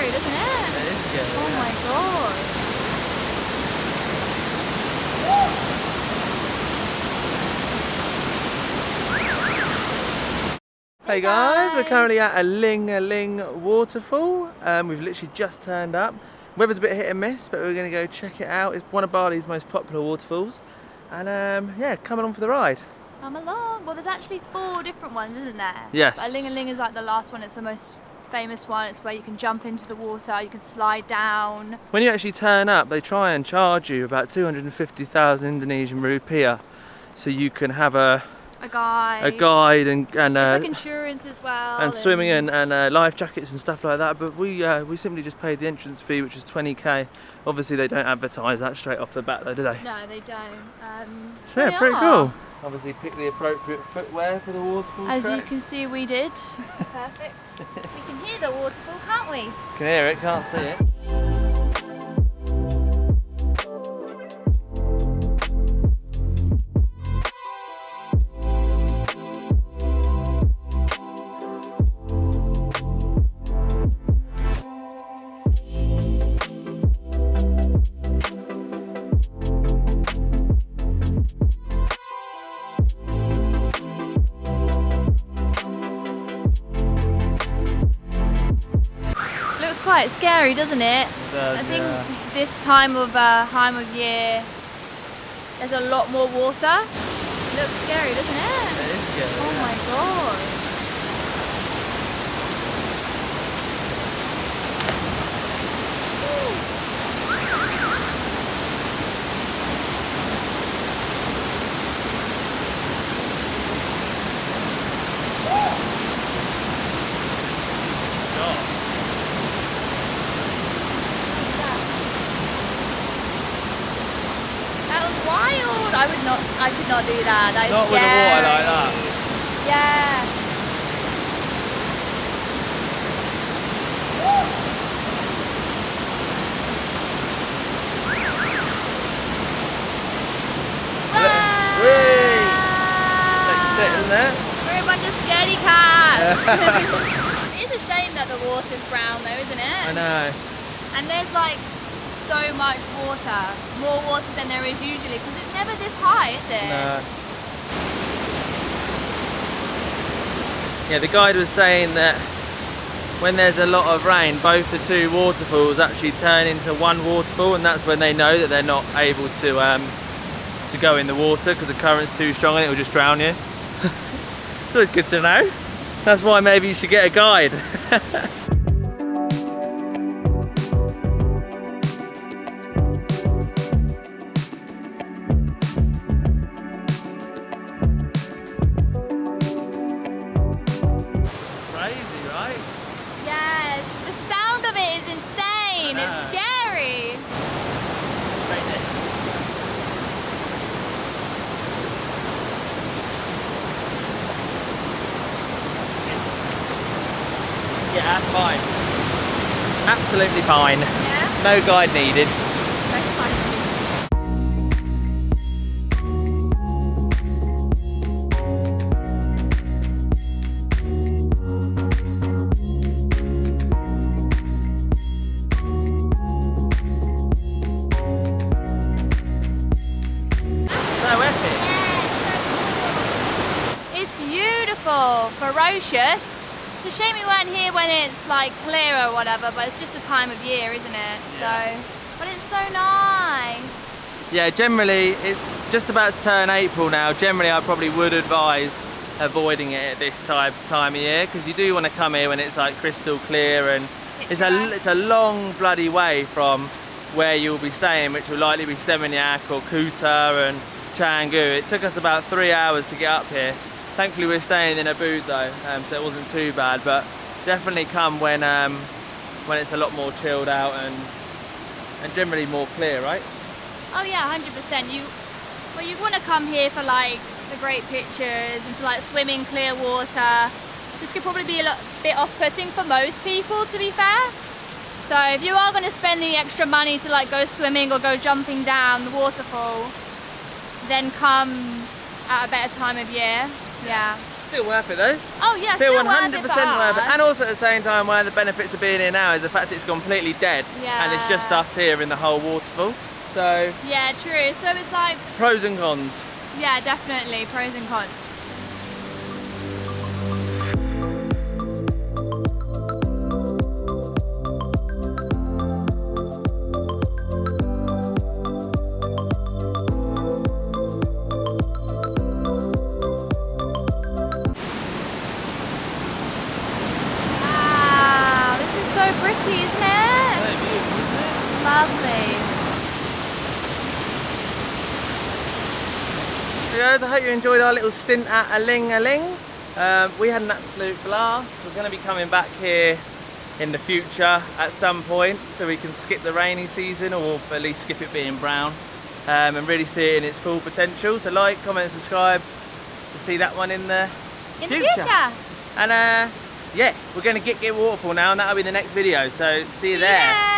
scary, doesn't it? It is scary. Oh my god. Hey guys, we're currently at Aling Aling Waterfall. We've literally just turned up. Weather's a bit hit and miss, but we're going to go check it out. It's one of Bali's most popular waterfalls. And yeah, coming on for the ride. Come along. Well, there's actually 4 different ones, isn't there? Yes. But Aling Aling is like the last one. It's the most famous one. It's where you can jump into the water, you can slide down. When you actually turn up, they try and charge you about 250,000 Indonesian rupiah, so you can have a guide and it's like insurance as well. And swimming and life jackets and stuff like that. But we simply just paid the entrance fee, which was 20k. Obviously, they don't advertise that straight off the bat, though, do they? No, they don't. So yeah, pretty cool. Obviously, pick the appropriate footwear for the waterfall. As trek. you can see, we did. Perfect. We can hear the waterfall, can't we? Can hear it, can't see it. Quite scary, doesn't it? It does, I think this time of year there's a lot more water. It looks scary, doesn't it? It is scary. Oh my god. Wild! I could not do that. That is not scary. With the water like that. Yeah. Let's sit in there. We're a bunch of scaredy cats. It is a shame that the water's brown though, isn't it? I know. And there's like so much water, more water than there is usually, because it's never this high, is it? No. Yeah, the guide was saying that when there's a lot of rain, both the 2 waterfalls actually turn into one waterfall, and that's when they know that they're not able to go in the water because the current's too strong and it will just drown you. So it's good to know. That's why maybe you should get a guide. It's scary. Yeah, fine. Absolutely fine. Yeah? No guide needed. Ferocious. It's a shame we weren't here when it's like clear or whatever, but it's just the time of year, isn't it? Yeah. So, but it's so nice. Yeah, generally it's just about to turn April now. Generally I probably would advise avoiding it at this time of year, because you do want to come here when it's like crystal clear, and it's a long bloody way from where you'll be staying, which will likely be Seminyak or Kuta and Canggu. It took us about 3 hours to get up here. Thankfully we're staying in Ubud though, so it wasn't too bad, but definitely come when it's a lot more chilled out and generally more clear, right? Oh yeah, 100%. You want to come here for like the great pictures and to like swim in clear water. This could probably be a bit off-putting for most people, to be fair. So if you are going to spend the extra money to like go swimming or go jumping down the waterfall, then come at a better time of year. Yeah. Still worth it though. Oh yeah, Still still 100% worth it for worth it. us. And also at the same time, one of the benefits of being here now is the fact it's completely dead. Yeah. And it's just us here in the whole waterfall. So Yeah, true. So it's like, pros and cons. yeah, definitely pros and cons. Wow, this is so pretty, isn't it? So beautiful, isn't it? Lovely. So guys, I hope you enjoyed our little stint at Aling Aling. We had an absolute blast. We're going to be coming back here in the future at some point so we can skip the rainy season, or at least skip it being brown, and really see it in its full potential. So like, comment, subscribe to see that one in the future. And yeah, we're going to get Waterfall now, and that'll be the next video. So see you there.